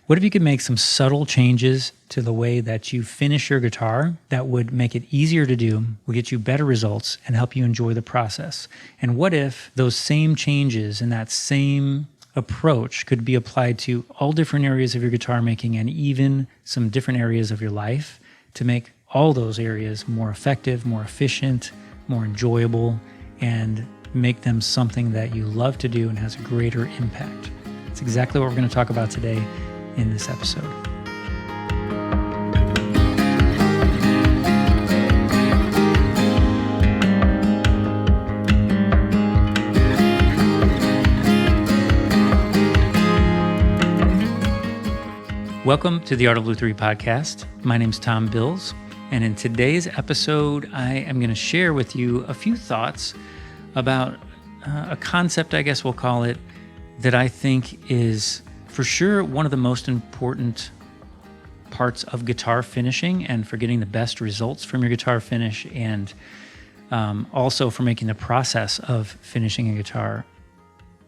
What if you could make some subtle changes to the way that you finish your guitar that would make it easier to do, will get you better results, and help you enjoy the process? And what if those same changes and that same approach could be applied to all different areas of your guitar making and even some different areas of your life to make all those areas more effective, more efficient, more enjoyable, and make them something that you love to do and has a greater impact? It's exactly what we're going to talk about today in this episode. Welcome to the Art of Lutherie podcast. My name's Tom Bills, and in today's episode, I am going to share with you a few thoughts about a concept, I guess we'll call it, that I think is for sure one of the most important parts of guitar finishing and for getting the best results from your guitar finish, and also for making the process of finishing a guitar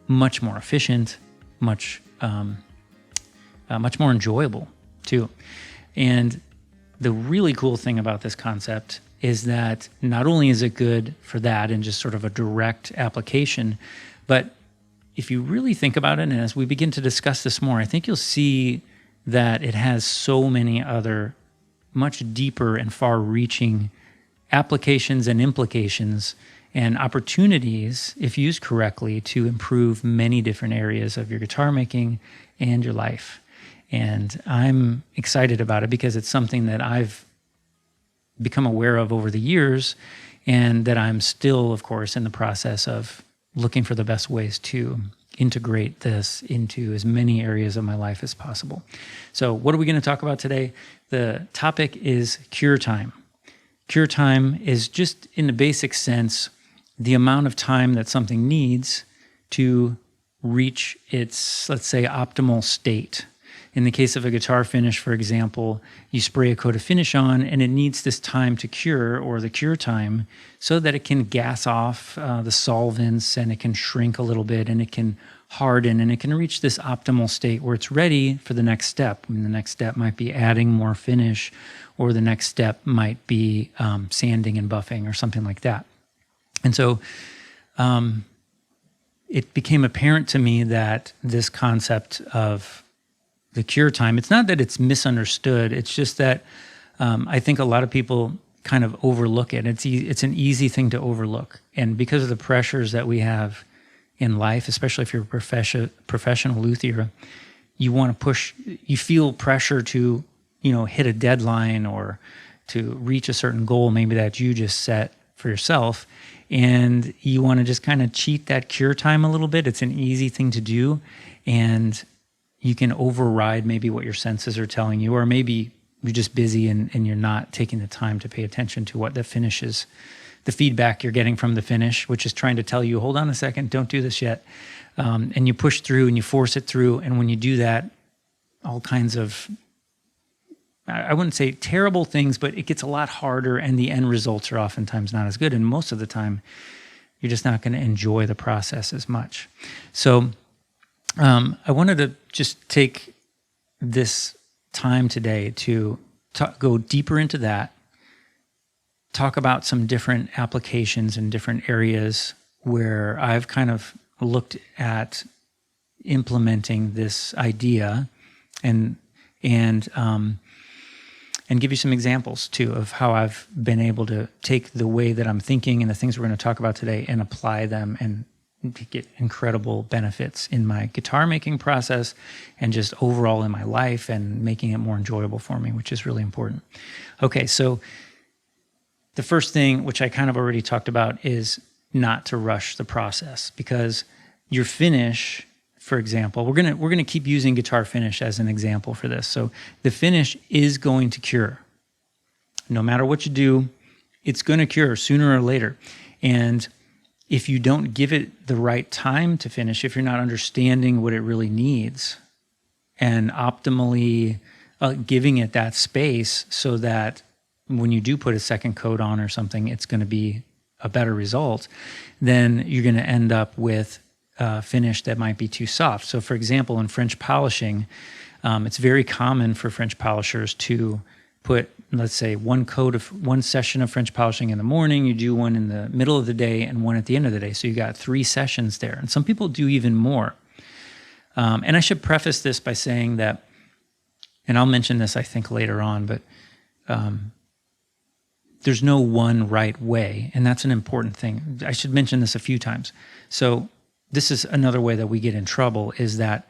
much more efficient, much more enjoyable too. And the really cool thing about this concept is that not only is it good for that and just sort of a direct application, but if you really think about it, and as we begin to discuss this more, I think you'll see that it has so many other much deeper and far-reaching applications and implications and opportunities, if used correctly, to improve many different areas of your guitar making and your life. And I'm excited about it because it's something that I've become aware of over the years, and that I'm still, of course, in the process of looking for the best ways to integrate this into as many areas of my life as possible. So what are we going to talk about today? The topic is cure time. Cure time is just, in the basic sense, the amount of time that something needs to reach its, let's say, optimal state. In the case of a guitar finish, for example, you spray a coat of finish on and it needs this time to cure, or the cure time, so that it can gas off the solvents and it can shrink a little bit and it can harden and it can reach this optimal state where it's ready for the next step. I mean, the next step might be adding more finish, or the next step might be sanding and buffing or something like that. And so it became apparent to me that this concept of the cure time, it's not that it's misunderstood, it's just that I think a lot of people kind of overlook it. It's an easy thing to overlook. And because of the pressures that we have in life, especially if you're a professional luthier, you feel pressure to, hit a deadline or to reach a certain goal maybe that you just set for yourself. And you want to just kind of cheat that cure time a little bit. It's an easy thing to do. And you can override maybe what your senses are telling you, or maybe you're just busy and you're not taking the time to pay attention to what the finish is, the feedback you're getting from the finish, which is trying to tell you, hold on a second, don't do this yet. And you push through and you force it through. And when you do that, all kinds of, I wouldn't say terrible things, but it gets a lot harder and the end results are oftentimes not as good. And most of the time, you're just not going to enjoy the process as much. So I wanted to just take this time today to go deeper into that, talk about some different applications in different areas where I've kind of looked at implementing this idea, and give you some examples too of how I've been able to take the way that I'm thinking and the things we're going to talk about today and apply them and get incredible benefits in my guitar making process and just overall in my life, and making it more enjoyable for me, which is really important. Okay, so the first thing, which I kind of already talked about, is not to rush the process, because your finish, for example, we're gonna keep using guitar finish as an example for this. So the finish is going to cure. No matter what you do, it's going to cure sooner or later. And if you don't give it the right time to finish, if you're not understanding what it really needs and optimally giving it that space so that when you do put a second coat on or something, it's going to be a better result, then you're going to end up with a finish that might be too soft. So for example, in French polishing, It's very common for French polishers to put, let's say, one session of French polishing in the morning, you do one in the middle of the day and one at the end of the day. So you got 3 sessions there. And some people do even more. And I should preface this by saying that, and I'll mention this, I think, later on, but there's no one right way. And that's an important thing. I should mention this a few times. So this is another way that we get in trouble, is that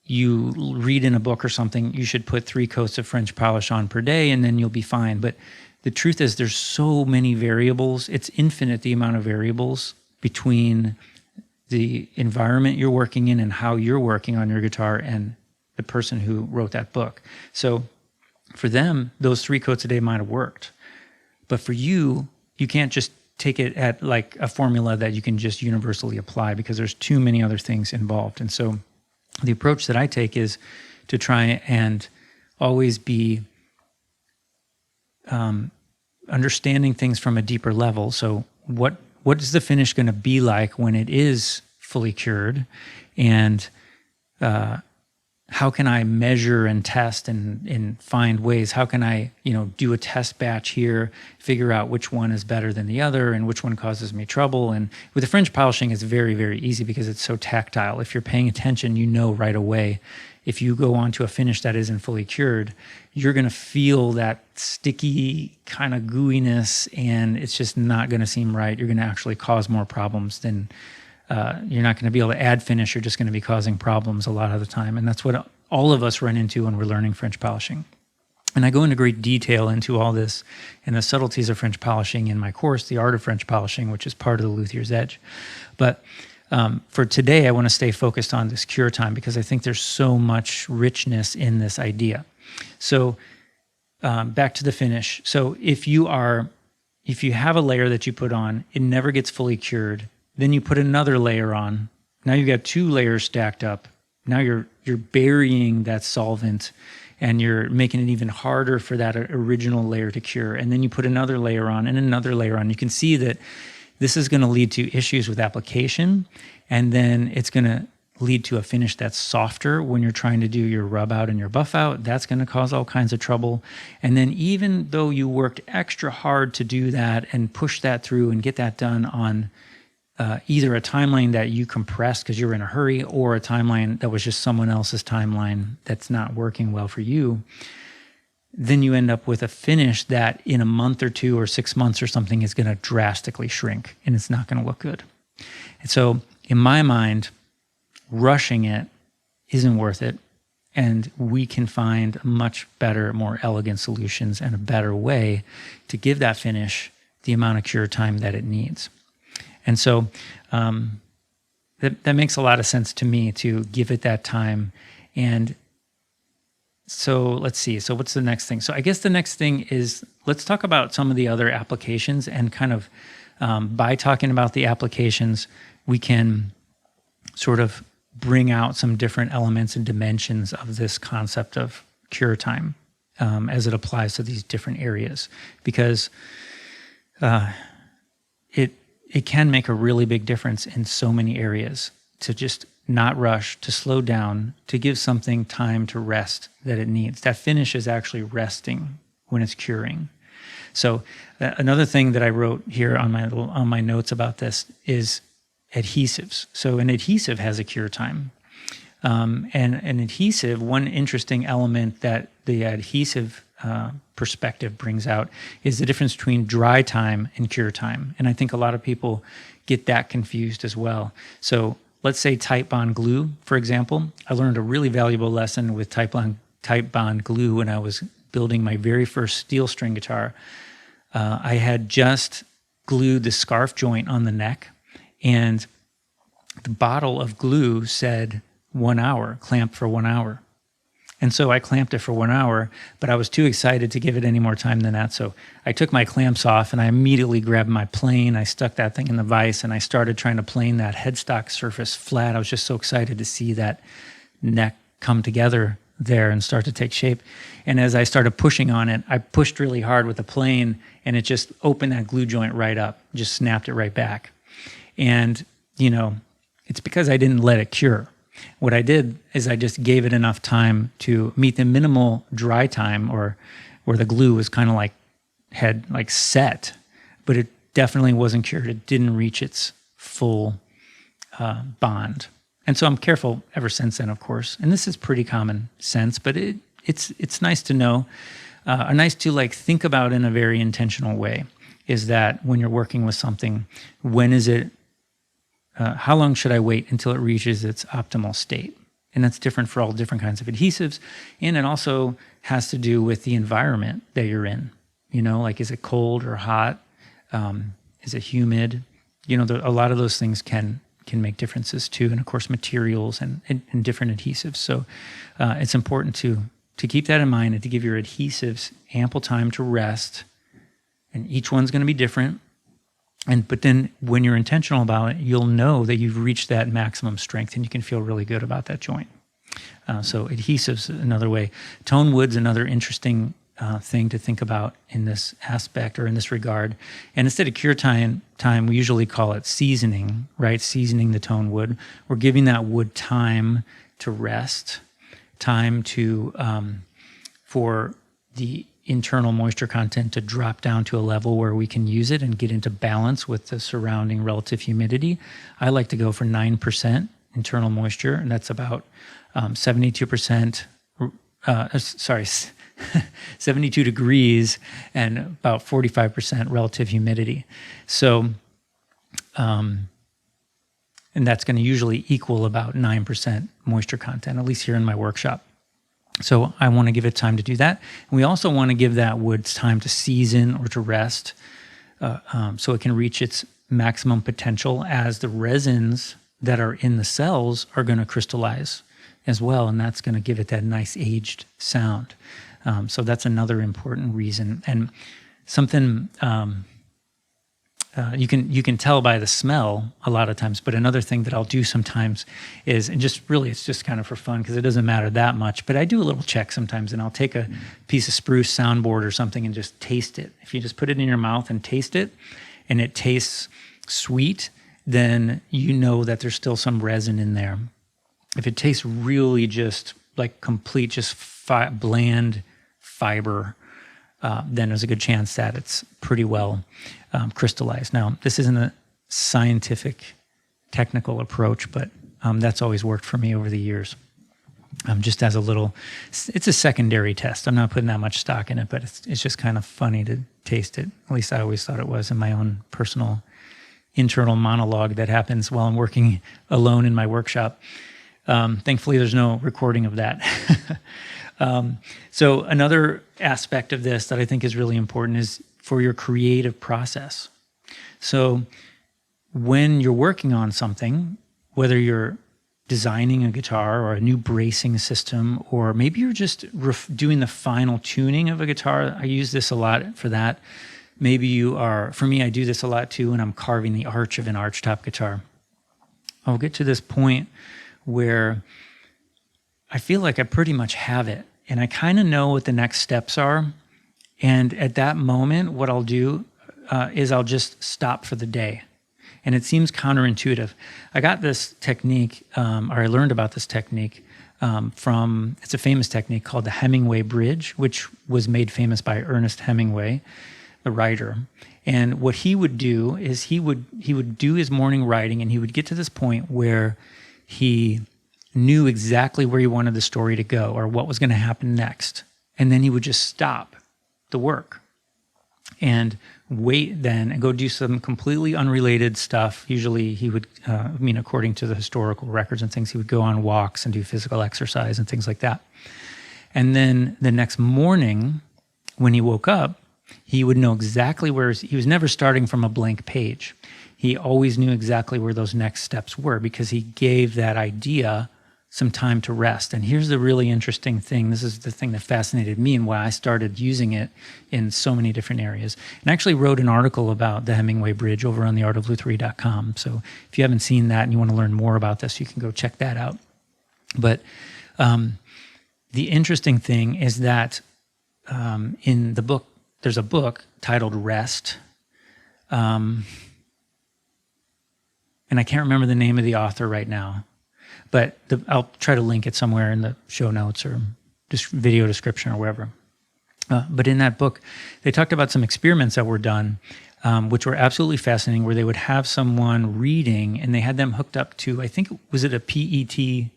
you read in a book or something, you should put 3 coats of French polish on per day and then you'll be fine. But the truth is there's so many variables. It's infinite, the amount of variables between the environment you're working in and how you're working on your guitar and the person who wrote that book. So for them, those 3 coats a day might have worked. But for you, you can't just take it at like a formula that you can just universally apply, because there's too many other things involved. And so the approach that I take is to try and always be understanding things from a deeper level. So what is the finish going to be like when it is fully cured? And how can I measure and test and find ways? How can I, do a test batch here, figure out which one is better than the other and which one causes me trouble? And with the French polishing, it's very, very easy because it's so tactile. If you're paying attention, you know right away. If you go on to a finish that isn't fully cured, you're going to feel that sticky kind of gooiness, and it's just not going to seem right. You're going to actually cause more problems than you're not going to be able to add finish. You're just going to be causing problems a lot of the time. And that's what all of us run into when we're learning French polishing. And I go into great detail into all this and the subtleties of French polishing in my course, The Art of French Polishing, which is part of the Luthier's Edge. But for today, I want to stay focused on this cure time because I think there's so much richness in this idea. So back to the finish. So if you have a layer that you put on, it never gets fully cured. Then you put another layer on. Now you've got 2 layers stacked up. Now you're burying that solvent and you're making it even harder for that original layer to cure. And then you put another layer on and another layer on. You can see that this is going to lead to issues with application, and then it's going to lead to a finish that's softer when you're trying to do your rub out and your buff out. That's going to cause all kinds of trouble. And then even though you worked extra hard to do that and push that through and get that done on either a timeline that you compressed because you were in a hurry, or a timeline that was just someone else's timeline that's not working well for you, then you end up with a finish that in a month or 2 or 6 months or something is going to drastically shrink, and it's not going to look good. And so in my mind, rushing it isn't worth it, and we can find much better, more elegant solutions and a better way to give that finish the amount of cure time that it needs. And so that makes a lot of sense to me, to give it that time. And so let's see. So what's the next thing? So I guess the next thing is, let's talk about some of the other applications, and kind of by talking about the applications, we can sort of bring out some different elements and dimensions of this concept of cure time as it applies to these different areas, because it can make a really big difference in so many areas, to just not rush, to slow down, to give something time to rest that it needs. That finish is actually resting when it's curing. So another thing that I wrote here on my notes about this is adhesives. So an adhesive has a cure time. And an adhesive, one interesting element that the adhesive perspective brings out is the difference between dry time and cure time. And I think a lot of people get that confused as well. So let's say tight bond glue, for example. I learned a really valuable lesson with tight bond glue when I was building my very first steel string guitar. I had just glued the scarf joint on the neck, and the bottle of glue said 1 hour, clamp for 1 hour. And so I clamped it for 1 hour, but I was too excited to give it any more time than that. So I took my clamps off and I immediately grabbed my plane. I stuck that thing in the vise and I started trying to plane that headstock surface flat. I was just so excited to see that neck come together there and start to take shape. And as I started pushing on it, I pushed really hard with the plane, and it just opened that glue joint right up, just snapped it right back. And, it's because I didn't let it cure. what I did is I just gave it enough time to meet the minimal dry time, or where the glue was kind of like had like set, but it definitely wasn't cured. It didn't reach its full bond. And so I'm careful ever since then, of course. And this is pretty common sense, but it's nice to know, nice to like think about in a very intentional way, is that when you're working with something, when is it, how long should I wait until it reaches its optimal state? And that's different for all different kinds of adhesives. And it also has to do with the environment that you're in. You know, like, is it cold or hot? Is it humid? You know, a lot of those things can make differences too. And of course, materials and different adhesives. So it's important to keep that in mind and to give your adhesives ample time to rest. And each one's going to be different. But then when you're intentional about it, you'll know that you've reached that maximum strength and you can feel really good about that joint. So adhesives, another way. Tone wood's another interesting thing to think about in this aspect or in this regard. And instead of cure time, we usually call it seasoning, right? Seasoning the tone wood. We're giving that wood time to rest, time to for the internal moisture content to drop down to a level where we can use it and get into balance with the surrounding relative humidity. I like to go for 9% internal moisture, and that's about 72%, 72 degrees and about 45% relative humidity. So, and that's going to usually equal about 9% moisture content, at least here in my workshop. So I want to give it time to do that. And we also want to give that wood time to season or to rest so it can reach its maximum potential as the resins that are in the cells are going to crystallize as well. And that's going to give it that nice aged sound. So that's another important reason. And something you can tell by the smell a lot of times, but another thing that I'll do sometimes is, and just really it's just kind of for fun because it doesn't matter that much, but I do a little check sometimes, and I'll take a piece of spruce soundboard or something and just taste it. If you just put it in your mouth and taste it, and it tastes sweet, then you know that there's still some resin in there. If it tastes really just like complete, just bland fiber, then there's a good chance that it's pretty well crystallized. Now, this isn't a scientific, technical approach, but that's always worked for me over the years. Just as a little, it's a secondary test. I'm not putting that much stock in it, but it's just kind of funny to taste it. At least I always thought it was in my own personal internal monologue that happens while I'm working alone in my workshop. Thankfully, there's no recording of that. So another aspect of this that I think is really important is for your creative process. So when you're working on something, whether you're designing a guitar or a new bracing system, or maybe you're just doing the final tuning of a guitar, I use this a lot for that. Maybe you are, for me, I do this a lot too when I'm carving the arch of an archtop guitar. I'll get to this point where I feel like I pretty much have it, and I kind of know what the next steps are. And at that moment, what I'll do is I'll just stop for the day. And it seems counterintuitive. I got this technique, or I learned about this technique from, it's a famous technique called the Hemingway Bridge, which was made famous by Ernest Hemingway, the writer. And what he would do is he would do his morning writing, and he would get to this point where he knew exactly where he wanted the story to go or what was going to happen next. And then he would just stop the work and wait then and go do some completely unrelated stuff. Usually he would, according to the historical records and things, he would go on walks and do physical exercise and things like that. And then the next morning when he woke up, he would know exactly where he was never starting from a blank page. He always knew exactly where those next steps were because he gave that idea some time to rest. And here's the really interesting thing. This is the thing that fascinated me and why I started using it in so many different areas. And I actually wrote an article about the Hemingway Bridge over on theartoflutherie.com. So if you haven't seen that and you want to learn more about this, you can go check that out. But the interesting thing is that in the book, there's a book titled Rest. And I can't remember the name of the author right now. but I'll try to link it somewhere in the show notes or just video description or wherever. But in that book, they talked about some experiments that were done, which were absolutely fascinating, where they would have someone reading and they had them hooked up to, I think, was it a PET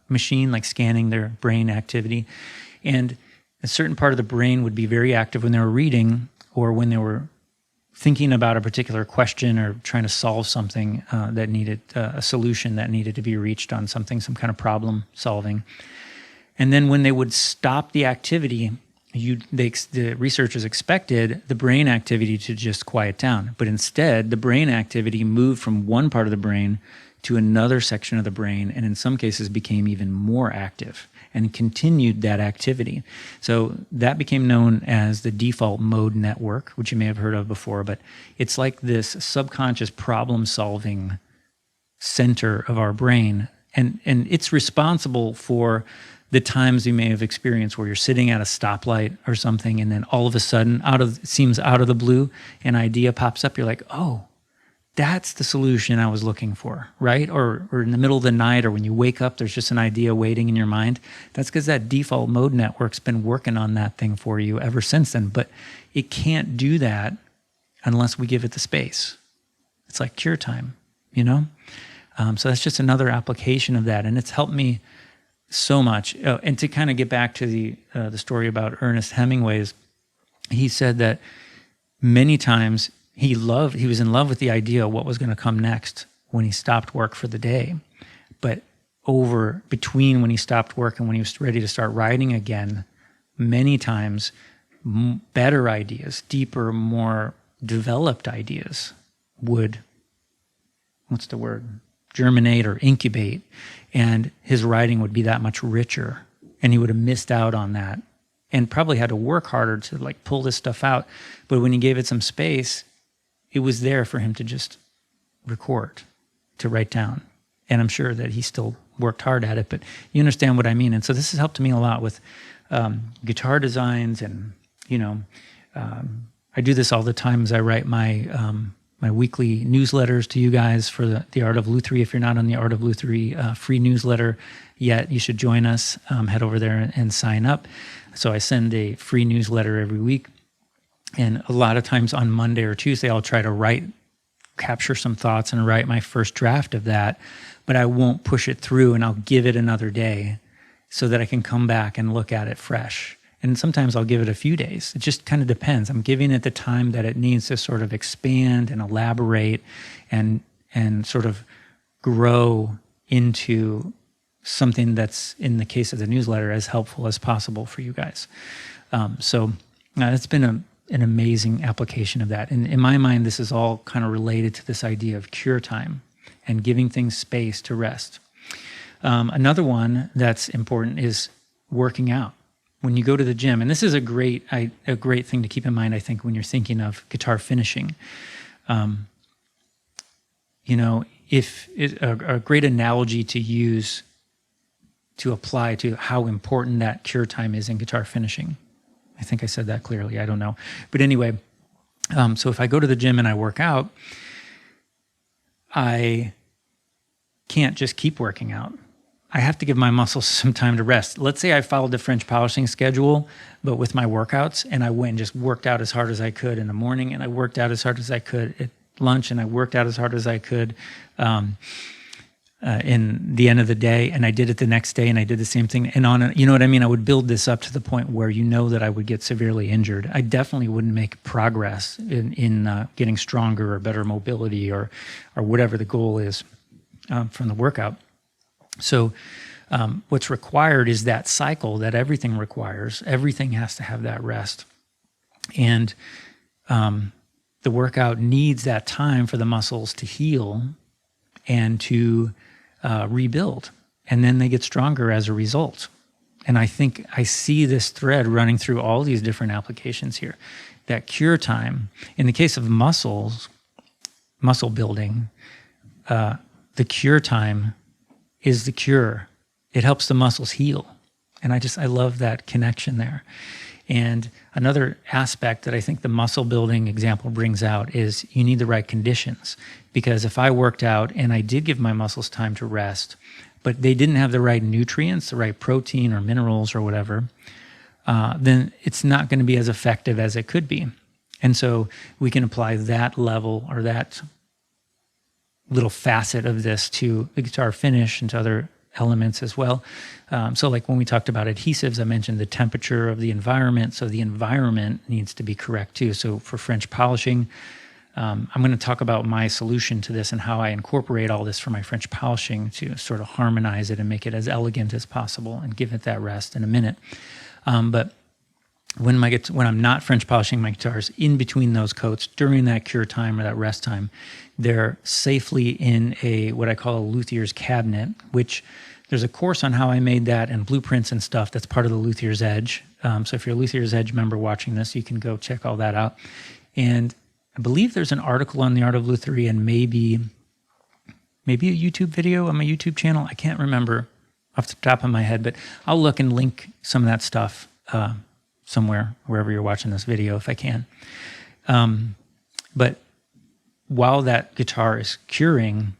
machine, like scanning their brain activity. And a certain part of the brain would be very active when they were reading or when they were thinking about a particular question or trying to solve something that needed a solution that needed to be reached on something, some kind of problem solving. And then when they would stop the activity, the researchers expected the brain activity to just quiet down. But instead, the brain activity moved from one part of the brain to another section of the brain, and in some cases became even more active and continued that activity. So that became known as the default mode network, which you may have heard of before, but it's like this subconscious problem-solving center of our brain, and it's responsible for the times you may have experienced where you're sitting at a stoplight or something, and then all of a sudden, it seems out of the blue, an idea pops up. You're like, oh, that's the solution I was looking for, right? Or in the middle of the night, or when you wake up, there's just an idea waiting in your mind. That's because that default mode network's been working on that thing for you ever since then. But it can't do that unless we give it the space. It's like cure time, you know? So that's just another application of that, and it's helped me so much. And to kind of get back to the story about Ernest Hemingway's, he said that many times he was in love with the idea of what was going to come next when he stopped work for the day. But between when he stopped work and when he was ready to start writing again, many times better ideas, deeper, more developed ideas would, germinate or incubate, and his writing would be that much richer, and he would have missed out on that and probably had to work harder to like pull this stuff out. But when he gave it some space, it was there for him to just record, to write down. And I'm sure that he still worked hard at it, but you understand what I mean. And so this has helped me a lot with guitar designs, and I do this all the time as I write my weekly newsletters to you guys for the Art of Lutherie. If you're not on the Art of Lutherie free newsletter yet, you should join us. Head over there and sign up. So I send a free newsletter every week. And a lot of times on Monday or Tuesday, I'll try to capture some thoughts and write my first draft of that, but I won't push it through, and I'll give it another day so that I can come back and look at it fresh. And sometimes I'll give it a few days. It just kind of depends. I'm giving it the time that it needs to sort of expand and elaborate and sort of grow into something that's, in the case of the newsletter, as helpful as possible for you guys. So it's been an amazing application of that. And in my mind, this is all kind of related to this idea of cure time and giving things space to rest. Another one that's important is working out. When you go to the gym, and this is a great thing to keep in mind, I think, when you're thinking of guitar finishing. If a great analogy to use to apply to how important that cure time is in guitar finishing. I think I said that clearly. I don't know. But anyway, so if I go to the gym and I work out, I can't just keep working out. I have to give my muscles some time to rest. Let's say I followed the French polishing schedule, but with my workouts, and I went and just worked out as hard as I could in the morning, and I worked out as hard as I could at lunch, and I worked out as hard as I could in the end of the day, and I did it the next day, and I did the same thing, and you know what I mean? I would build this up to the point where that I would get severely injured. I definitely wouldn't make progress in getting stronger or better mobility or whatever the goal is from the workout. So what's required is that cycle that everything requires. Everything has to have that rest. And the workout needs that time for the muscles to heal and to rebuild. And then they get stronger as a result. And I think I see this thread running through all these different applications here. That cure time, in the case of muscle building, the cure time is the cure. It helps the muscles heal. And I love that connection there. And another aspect that I think the muscle building example brings out is you need the right conditions. Because if I worked out and I did give my muscles time to rest, but they didn't have the right nutrients, the right protein or minerals or whatever, then it's not going to be as effective as it could be. And so we can apply that level or that little facet of this to the guitar finish and to other elements as well. So like when we talked about adhesives, I mentioned the temperature of the environment. So the environment needs to be correct too. So for French polishing, I'm going to talk about my solution to this and how I incorporate all this for my French polishing to sort of harmonize it and make it as elegant as possible and give it that rest in a minute. But when I'm not French polishing my guitars, in between those coats, during that cure time or that rest time, they're safely in what I call a Luthier's cabinet, which there's a course on how I made that and blueprints and stuff that's part of the Luthier's Edge. So if you're a Luthier's Edge member watching this, you can go check all that out. And I believe there's an article on the art of Lutherie and maybe a YouTube video on my YouTube channel. I can't remember off the top of my head, but I'll look and link some of that stuff somewhere, wherever you're watching this video, if I can. But while that guitar is curing,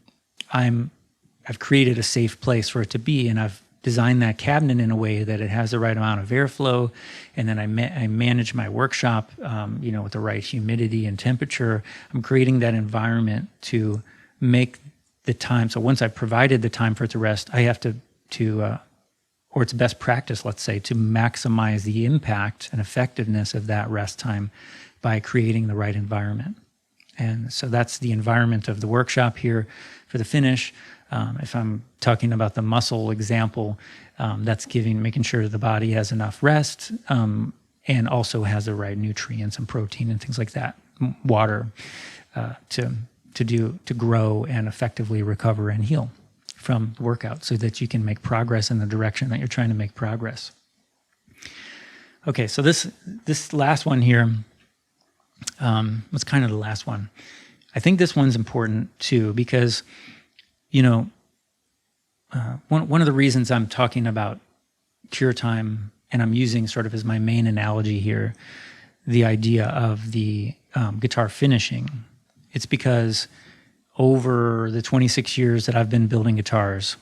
I've created a safe place for it to be, and I've designed that cabinet in a way that it has the right amount of airflow, and then I manage my workshop, with the right humidity and temperature. I'm creating that environment to make the time. So once I've provided the time for it to rest, I have to or it's best practice, let's say, to maximize the impact and effectiveness of that rest time by creating the right environment. And so that's the environment of the workshop here for the finish. If I'm talking about the muscle example, that's making sure the body has enough rest and also has the right nutrients and protein and things like that, water, to grow and effectively recover and heal from the workout so that you can make progress in the direction that you're trying to make progress. Okay, so this last one here was kind of the last one. I think this one's important too because, one of the reasons I'm talking about cure time and I'm using sort of as my main analogy here, the idea of the guitar finishing, it's because over the 26 years that I've been building guitars,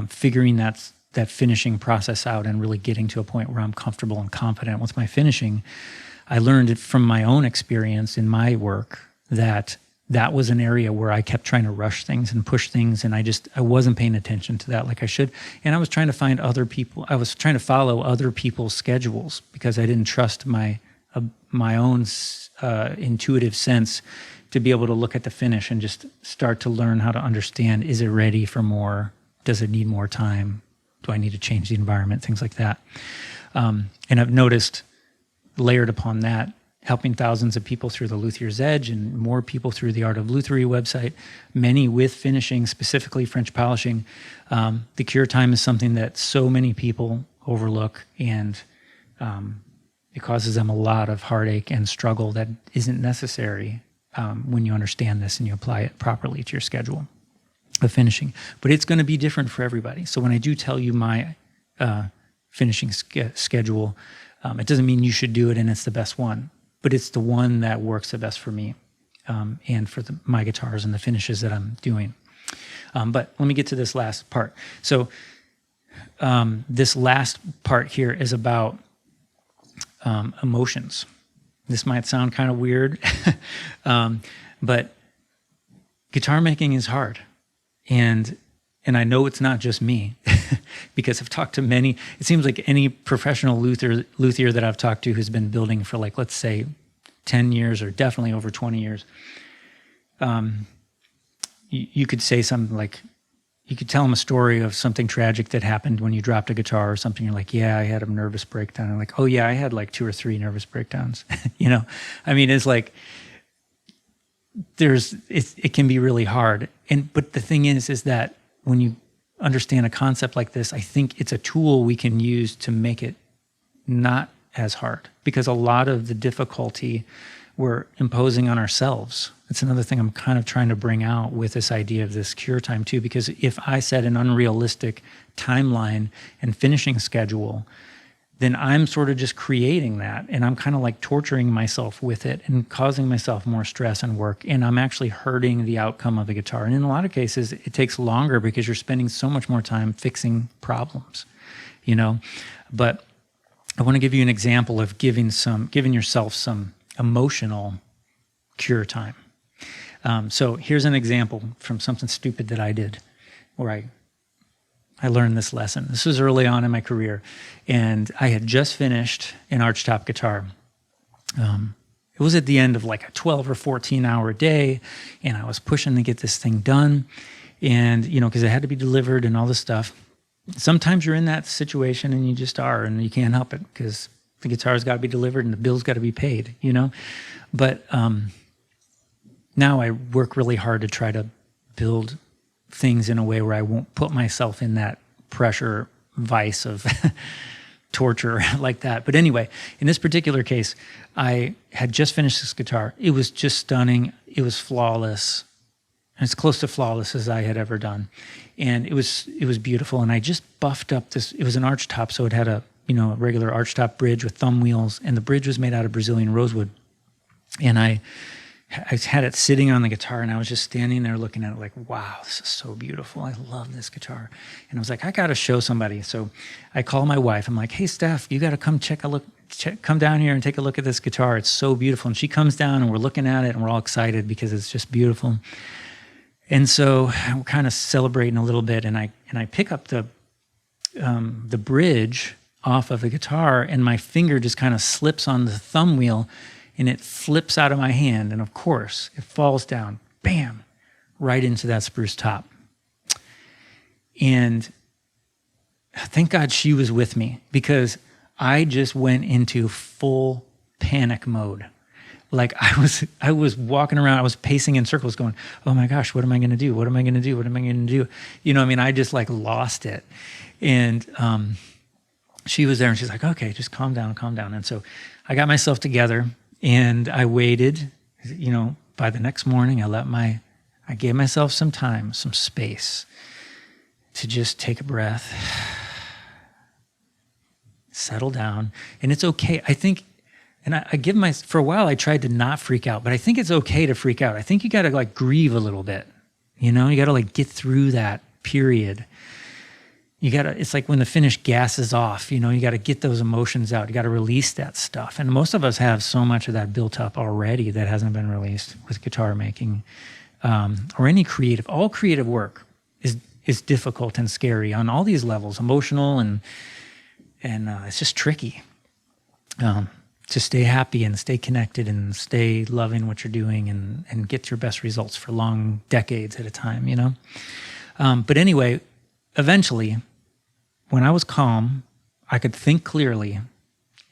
figuring that finishing process out and really getting to a point where I'm comfortable and confident with my finishing, I learned from my own experience in my work that was an area where I kept trying to rush things and push things, and I wasn't paying attention to that like I should. And I was trying to find other people. I was trying to follow other people's schedules because I didn't trust my own intuitive sense to be able to look at the finish and just start to learn how to understand, is it ready for more? Does it need more time? Do I need to change the environment? Things like that. And I've noticed, layered upon that, helping thousands of people through the Luthier's Edge and more people through the Art of Lutherie website, many with finishing, specifically French polishing. The cure time is something that so many people overlook, and it causes them a lot of heartache and struggle that isn't necessary when you understand this and you apply it properly to your schedule of finishing. But it's going to be different for everybody. So when I do tell you my finishing schedule, it doesn't mean you should do it and it's the best one, but it's the one that works the best for me and for my guitars and the finishes that I'm doing. But let me get to this last part. So this last part here is about emotions. This might sound kind of weird, but guitar making is hard. And I know it's not just me because I've talked to many. It seems like any professional luthier that I've talked to who's been building for, like, let's say 10 years or definitely over 20 years, you could say something like, you could tell them a story of something tragic that happened when you dropped a guitar or something. You're like, yeah, I had a nervous breakdown. I'm like, oh yeah, I had like 2 or 3 nervous breakdowns. I mean, it's like, it can be really hard. But the thing is that when you understand a concept like this, I think it's a tool we can use to make it not as hard, because a lot of the difficulty we're imposing on ourselves. It's another thing I'm kind of trying to bring out with this idea of this cure time too, because if I set an unrealistic timeline and finishing schedule, then I'm sort of just creating that, and I'm kind of like torturing myself with it and causing myself more stress and work, and I'm actually hurting the outcome of the guitar. And in a lot of cases, it takes longer because you're spending so much more time fixing problems, you know? But I want to give you an example of giving yourself some emotional cure time. So here's an example from something stupid that I did where I learned this lesson. This was early on in my career, and I had just finished an archtop guitar. It was at the end of like a 12 or 14 hour day, and I was pushing to get this thing done, and, you know, because it had to be delivered and all this stuff. Sometimes you're in that situation and you just are, and you can't help it because the guitar's got to be delivered and the bill's got to be paid, you know? But now I work really hard to try to build things in a way where I won't put myself in that pressure vice of torture like that. But anyway, in this particular case, I had just finished this guitar. It was just stunning. It was flawless. As close to flawless as I had ever done. And it was beautiful. And I just buffed up this. It was an archtop, so it had a regular archtop bridge with thumb wheels, and the bridge was made out of Brazilian rosewood. And I had it sitting on the guitar, and I was just standing there looking at it like, wow, this is so beautiful. I love this guitar. And I was like, I got to show somebody. So I call my wife. I'm like, hey, Steph, you got to come come down here and take a look at this guitar. It's so beautiful. And she comes down, and we're looking at it, and we're all excited because it's just beautiful. And so we're kind of celebrating a little bit, and I pick up the bridge off of the guitar, and my finger just kind of slips on the thumb wheel, and it flips out of my hand, and of course, it falls down, bam, right into that spruce top. And thank God she was with me, because I just went into full panic mode. Like I was walking around, I was pacing in circles going, oh my gosh, what am I going to do? What am I going to do? What am I going to do? You know, I mean, I just like lost it. And she was there, and she's like, okay, just calm down, calm down. And so I got myself together, and I waited. You know, by the next morning, I gave myself some time, some space to just take a breath, settle down. And it's okay. I think, and for a while I tried to not freak out, but I think it's okay to freak out. I think you got to like grieve a little bit, you know, you got to like get through that period. It's like when the finished gas is off, you know, you got to get those emotions out. You got to release that stuff. And most of us have so much of that built up already that hasn't been released with guitar making, or all creative work is difficult and scary on all these levels, emotional and it's just tricky. To stay happy and stay connected and stay loving what you're doing and get your best results for long decades at a time, you know? But anyway, eventually, when I was calm, I could think clearly,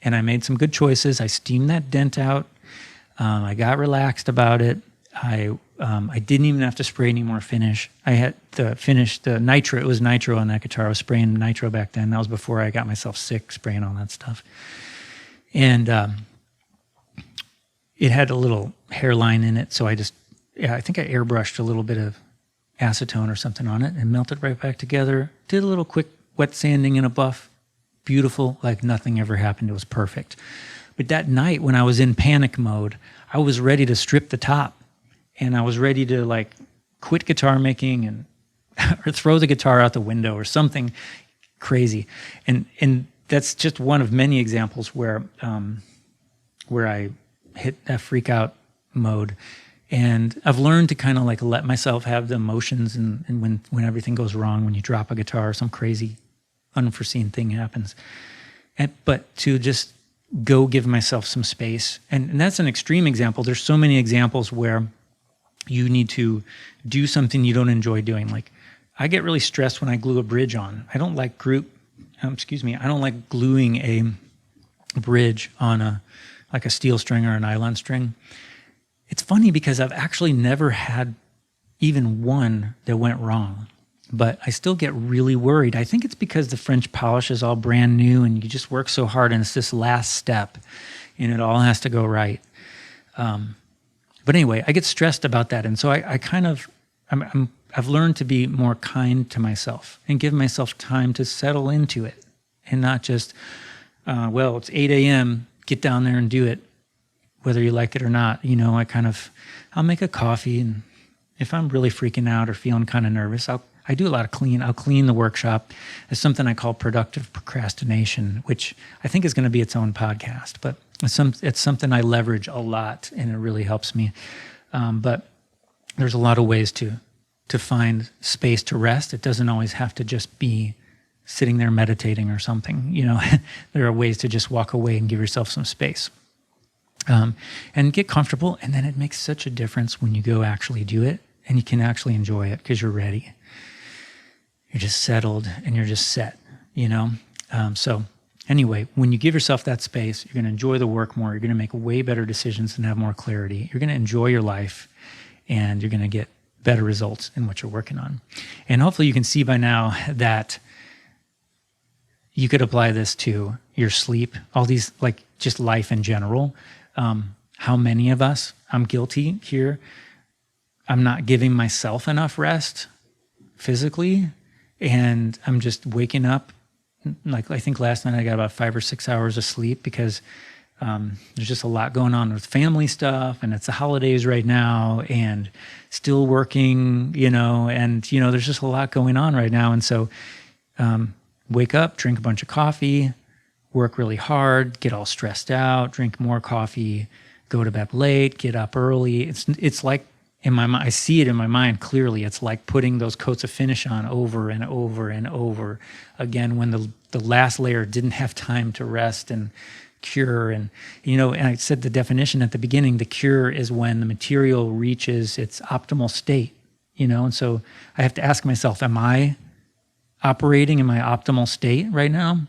and I made some good choices. I steamed that dent out. I got relaxed about it. I didn't even have to spray any more finish. I had the nitro. It was nitro on that guitar. I was spraying nitro back then. That was before I got myself sick spraying all that stuff. And it had a little hairline in it, so I think I airbrushed a little bit of acetone or something on it and melted right back together. Did a little quick wet sanding and a buff. Beautiful, like nothing ever happened. It was perfect. But that night when I was in panic mode, I was ready to strip the top, and I was ready to like quit guitar making and or throw the guitar out the window or something crazy. And that's just one of many examples where I hit that freak out mode. And I've learned to kind of like let myself have the emotions, and when everything goes wrong, when you drop a guitar, some crazy unforeseen thing happens. But to just go give myself some space. And that's an extreme example. There's so many examples where you need to do something you don't enjoy doing. Like I get really stressed when I glue a bridge on. I don't like I don't like gluing a bridge on a steel string or a nylon string. It's funny because I've actually never had even one that went wrong, but I still get really worried. I think it's because the French polish is all brand new and you just work so hard, and it's this last step and it all has to go right. But anyway, I get stressed about that. And so I kind of, I've learned to be more kind to myself and give myself time to settle into it and not just, well, it's 8 a.m., get down there and do it, whether you like it or not. You know, I'll make a coffee, and if I'm really freaking out or feeling kind of nervous, I do a lot of I'll clean the workshop. It's something I call productive procrastination, which I think is going to be its own podcast, but it's something I leverage a lot, and it really helps me. But there's a lot of ways to find space to rest. It doesn't always have to just be sitting there meditating or something. You know, there are ways to just walk away and give yourself some space. And get comfortable, and then it makes such a difference when you go actually do it, and you can actually enjoy it because you're ready. You're just settled, and you're just set, you know? So anyway, when you give yourself that space, you're going to enjoy the work more. You're going to make way better decisions and have more clarity. You're going to enjoy your life, and you're going to get better results in what you're working on. And hopefully you can see by now that you could apply this to your sleep, all these, like, just life in general. How many of us, I'm guilty here, I'm not giving myself enough rest physically, and I'm just waking up, like, I think last night I got about 5 or 6 hours of sleep because there's just a lot going on with family stuff, and it's the holidays right now, and still working, you know, and, you know, there's just a lot going on right now. And so wake up, drink a bunch of coffee, work really hard, get all stressed out, drink more coffee, go to bed late, get up early. It's like, in my mind, I see it in my mind clearly. It's like putting those coats of finish on over and over and over again when the last layer didn't have time to rest and cure. And, you know, and I said the definition at the beginning, the cure is when the material reaches its optimal state, you know? And so I have to ask myself, am I operating in my optimal state right now?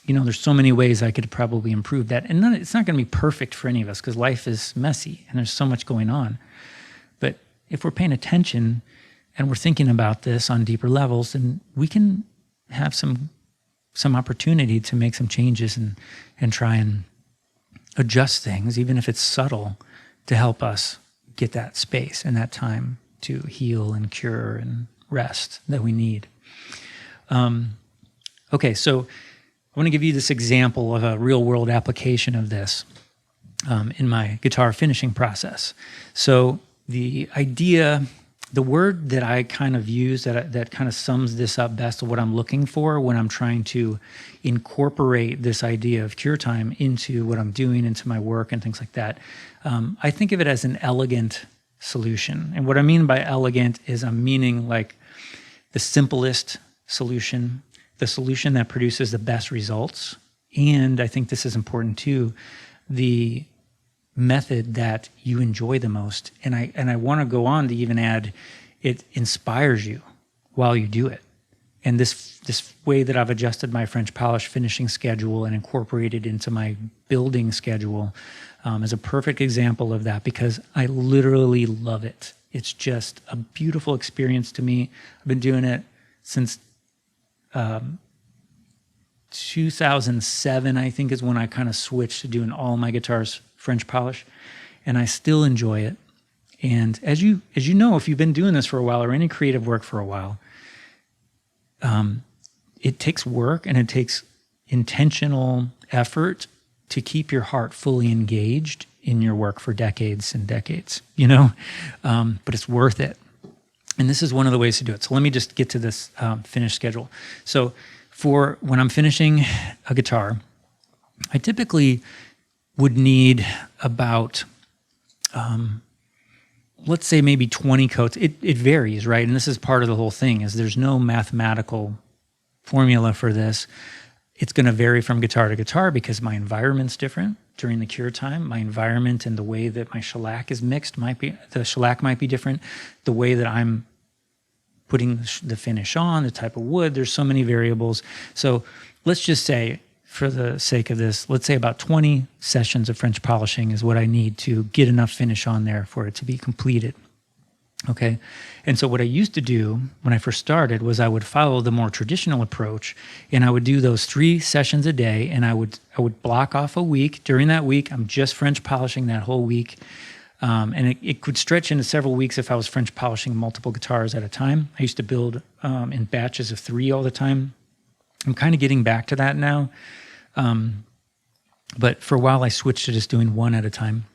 You know, there's so many ways I could probably improve that. And it's not going to be perfect for any of us because life is messy and there's so much going on. But if we're paying attention and we're thinking about this on deeper levels, then we can have some opportunity to make some changes and try and adjust things, even if it's subtle, to help us get that space and that time to heal and cure and rest that we need. Okay, so I want to give you this example of a real-world application of this in my guitar finishing process. So the idea, the word that I kind of use that kind of sums this up best of what I'm looking for when I'm trying to incorporate this idea of cure time into what I'm doing, into my work and things like that, I think of it as an elegant solution. And what I mean by elegant is I'm meaning like the simplest solution, the solution that produces the best results. And I think this is important too, the method that you enjoy the most. And I want to go on to even add, it inspires you while you do it. And this way that I've adjusted my French polish finishing schedule and incorporated into my building schedule is a perfect example of that because I literally love it. It's just a beautiful experience to me. I've been doing it since 2007, I think, is when I kind of switched to doing all my guitars French polish, and I still enjoy it. And as you know, if you've been doing this for a while or any creative work for a while, it takes work and it takes intentional effort to keep your heart fully engaged in your work for decades and decades, you know, but it's worth it. And this is one of the ways to do it. So let me just get to this finished schedule. So for when I'm finishing a guitar, I typically would need about, let's say maybe 20 coats. It varies, right? And this is part of the whole thing is there's no mathematical formula for this. It's going to vary from guitar to guitar because my environment's different during the cure time. My environment and the way that my shellac is mixed the shellac might be different. The way that I'm putting the finish on, the type of wood, there's so many variables. So let's just say, for the sake of this, let's say about 20 sessions of French polishing is what I need to get enough finish on there for it to be completed. Okay. And so what I used to do when I first started was I would follow the more traditional approach and I would do those 3 sessions a day and I would block off a week. During that week, I'm just French polishing that whole week. And it could stretch into several weeks if I was French polishing multiple guitars at a time. I used to build in batches of 3 all the time. I'm kind of getting back to that now. But for a while, I switched to just doing 1 at a time.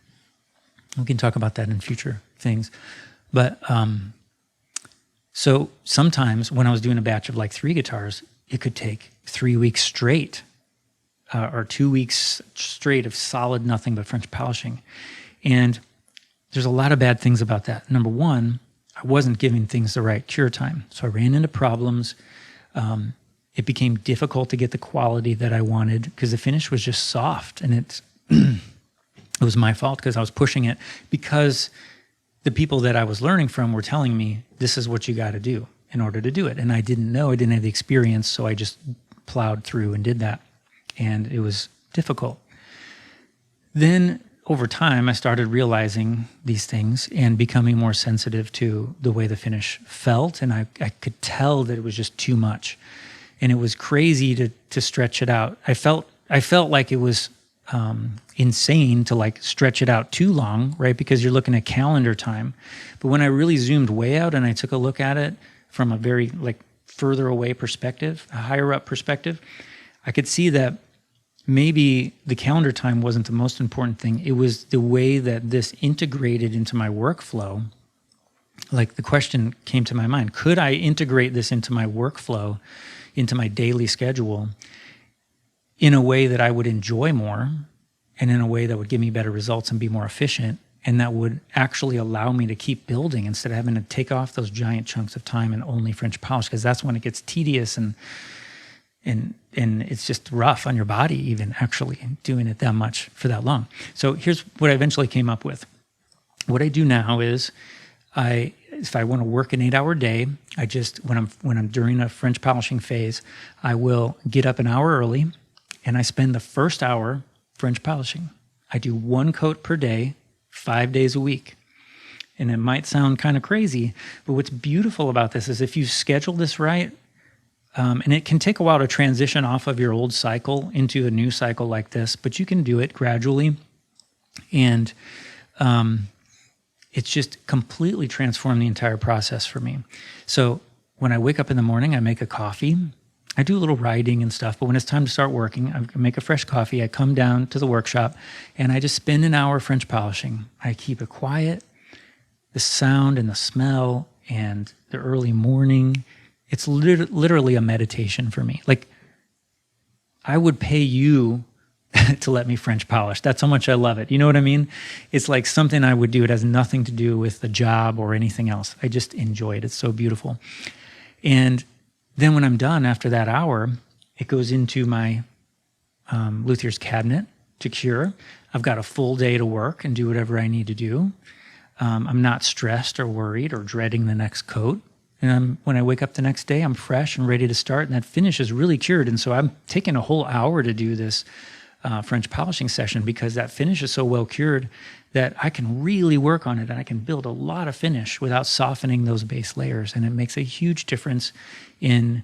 We can talk about that in future things. But so sometimes when I was doing a batch of like 3 guitars, it could take 3 weeks straight or 2 weeks straight of solid nothing but French polishing. And there's a lot of bad things about that. Number one, I wasn't giving things the right cure time. So I ran into problems. It became difficult to get the quality that I wanted because the finish was just soft. And it was my fault because I was pushing it because the people that I was learning from were telling me, this is what you got to do in order to do it. And I didn't know, I didn't have the experience. So I just plowed through and did that. And it was difficult. Then over time, I started realizing these things and becoming more sensitive to the way the finish felt. And I could tell that it was just too much. And it was crazy to stretch it out. I felt like it was insane to like stretch it out too long, right? Because you're looking at calendar time. But when I really zoomed way out and I took a look at it from a very like further away perspective, a higher up perspective, I could see that maybe the calendar time wasn't the most important thing. It was the way that this integrated into my workflow. Like the question came to my mind, could I integrate this into my workflow, into my daily schedule in a way that I would enjoy more and in a way that would give me better results and be more efficient and that would actually allow me to keep building instead of having to take off those giant chunks of time and only French polish, because that's when it gets tedious and it's just rough on your body even actually doing it that much for that long. So here's what I eventually came up with. What I do now is if I want to work an 8-hour day, I just, when I'm during a French polishing phase, I will get up an hour early and I spend the first hour French polishing. I do 1 coat per day, 5 days a week. And it might sound kind of crazy, but what's beautiful about this is if you schedule this right, and it can take a while to transition off of your old cycle into a new cycle like this, but you can do it gradually. And it's just completely transformed the entire process for me. So when I wake up in the morning, I make a coffee. I do a little writing and stuff, but when it's time to start working, I make a fresh coffee. I come down to the workshop and I just spend an hour French polishing. I keep it quiet. The sound and the smell and the early morning, it's literally a meditation for me. Like, I would pay you to let me French polish. That's how much I love it. You know what I mean? It's like something I would do. It has nothing to do with the job or anything else. I just enjoy it. It's so beautiful. And then when I'm done after that hour, it goes into my Luthier's cabinet to cure. I've got a full day to work and do whatever I need to do. I'm not stressed or worried or dreading the next coat. And when I wake up the next day, I'm fresh and ready to start. And that finish is really cured. And so I'm taking a whole hour to do this French polishing session because that finish is so well cured that I can really work on it and I can build a lot of finish without softening those base layers. And it makes a huge difference in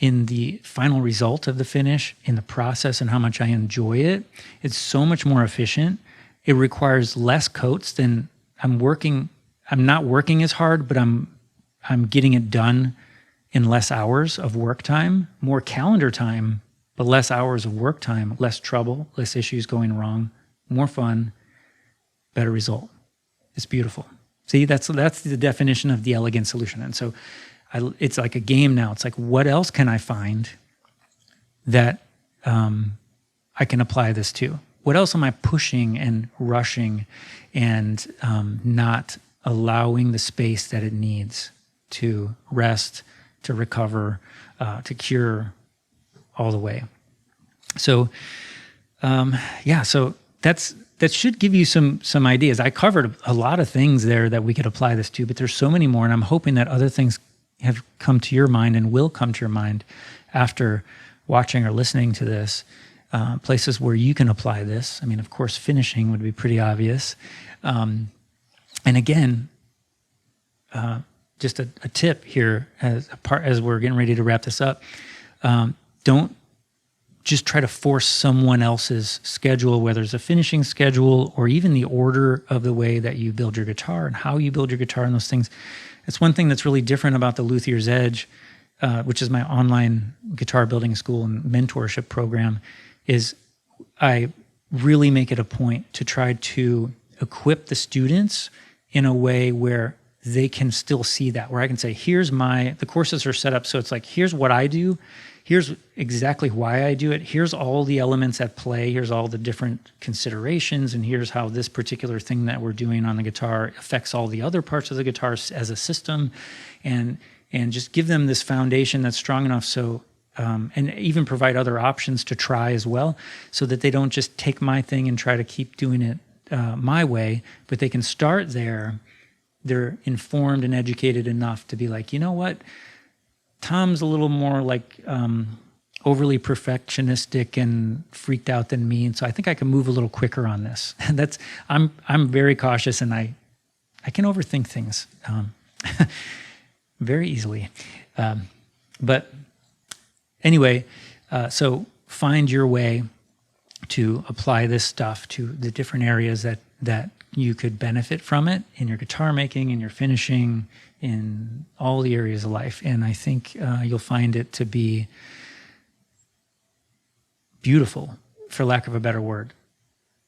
the final result of the finish, in the process and how much I enjoy it. It's so much more efficient. It requires less coats than I'm working. I'm not working as hard, but I'm getting it done in less hours of work time, more calendar time, but less hours of work time, less trouble, less issues going wrong, more fun, better result. It's beautiful. See, that's the definition of the elegant solution. And so it's like a game now. It's like, what else can I find that I can apply this to? What else am I pushing and rushing and not allowing the space that it needs to rest, to recover, to cure all the way? So, so that should give you some ideas. I covered a lot of things there that we could apply this to, but there's so many more, and I'm hoping that other things have come to your mind and will come to your mind after watching or listening to this. Places where you can apply this. I mean, of course, finishing would be pretty obvious. And again, just a tip here as we're getting ready to wrap this up. Don't just try to force someone else's schedule, whether it's a finishing schedule or even the order of the way that you build your guitar and how you build your guitar and those things. It's one thing that's really different about the Luthier's Edge, which is my online guitar building school and mentorship program, is I really make it a point to try to equip the students in a way where they can still see that, where I can say, the courses are set up so it's like, here's what I do, here's exactly why I do it, here's all the elements at play, here's all the different considerations, and here's how this particular thing that we're doing on the guitar affects all the other parts of the guitar as a system, and just give them this foundation that's strong enough so, and even provide other options to try as well, so that they don't just take my thing and try to keep doing it my way, but they can start there. They're informed and educated enough to be like, you know what, Tom's a little more like overly perfectionistic and freaked out than me, and so I think I can move a little quicker on this. And I'm very cautious, and I can overthink things very easily. But anyway, so find your way to apply this stuff to the different areas that you could benefit from it in your guitar making, in your finishing, in all the areas of life. And I think you'll find it to be beautiful, for lack of a better word.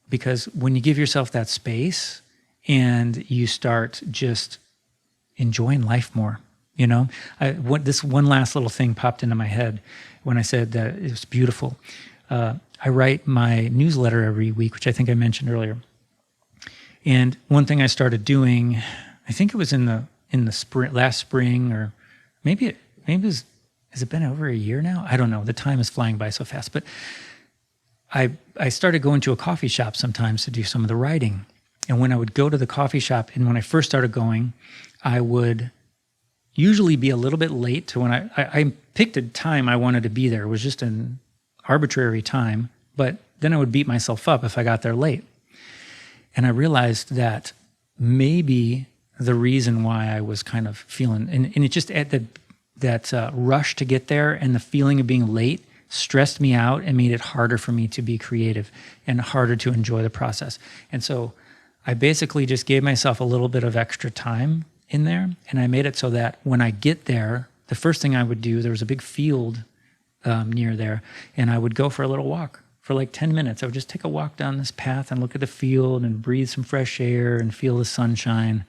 Because when you give yourself that space and you start just enjoying life more, you know, this one last little thing popped into my head when I said that it was beautiful. I write my newsletter every week, which I think I mentioned earlier. And one thing I started doing, I think it was in the spring, last spring, or maybe it was, has it been over a year now? I don't know. The time is flying by so fast. But I started going to a coffee shop sometimes to do some of the writing. And when I would go to the coffee shop, and when I first started going, I would usually be a little bit late to when I picked a time I wanted to be there. It was just an arbitrary time, but then I would beat myself up if I got there late. And I realized that maybe the reason why I was kind of feeling, and it just at that rush to get there and the feeling of being late stressed me out and made it harder for me to be creative and harder to enjoy the process. And so I basically just gave myself a little bit of extra time in there, and I made it so that when I get there, the first thing I would do, there was a big field near there, and I would go for a little walk. For like 10 minutes, I would just take a walk down this path and look at the field and breathe some fresh air and feel the sunshine.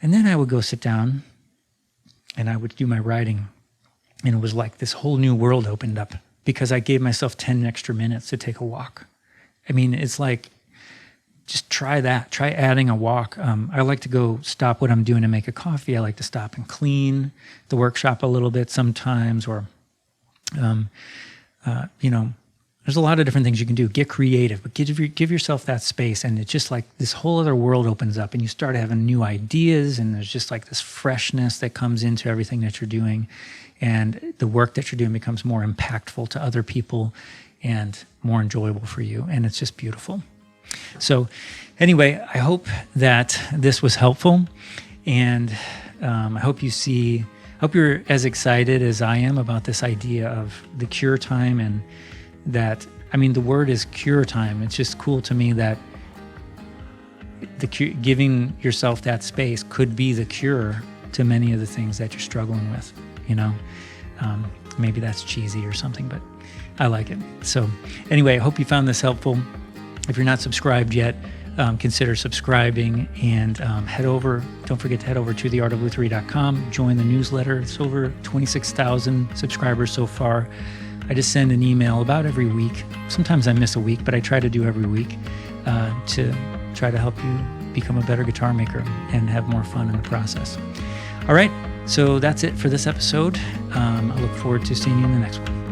And then I would go sit down and I would do my writing. And it was like this whole new world opened up because I gave myself 10 extra minutes to take a walk. I mean, it's like, just try that. Try adding a walk. I like to go stop what I'm doing to make a coffee. I like to stop and clean the workshop a little bit sometimes, or, you know, there's a lot of different things you can do. Get creative, but give yourself that space, and it's just like this whole other world opens up, and you start having new ideas, and there's just like this freshness that comes into everything that you're doing, and the work that you're doing becomes more impactful to other people and more enjoyable for you, and it's just beautiful. So anyway, I hope that this was helpful, and I hope you're as excited as I am about this idea of the cure time, and that, I mean, the word is cure time. It's just cool to me that giving yourself that space could be the cure to many of the things that you're struggling with, you know. Maybe that's cheesy or something, but I like it. So anyway, I hope you found this helpful. If you're not subscribed yet, consider subscribing, and don't forget to head over to theartoflutherie.com, join the newsletter. It's over 26,000 subscribers so far. I just send an email about every week. Sometimes I miss a week, but I try to do every week to try to help you become a better guitar maker and have more fun in the process. All right, so that's it for this episode. I look forward to seeing you in the next one.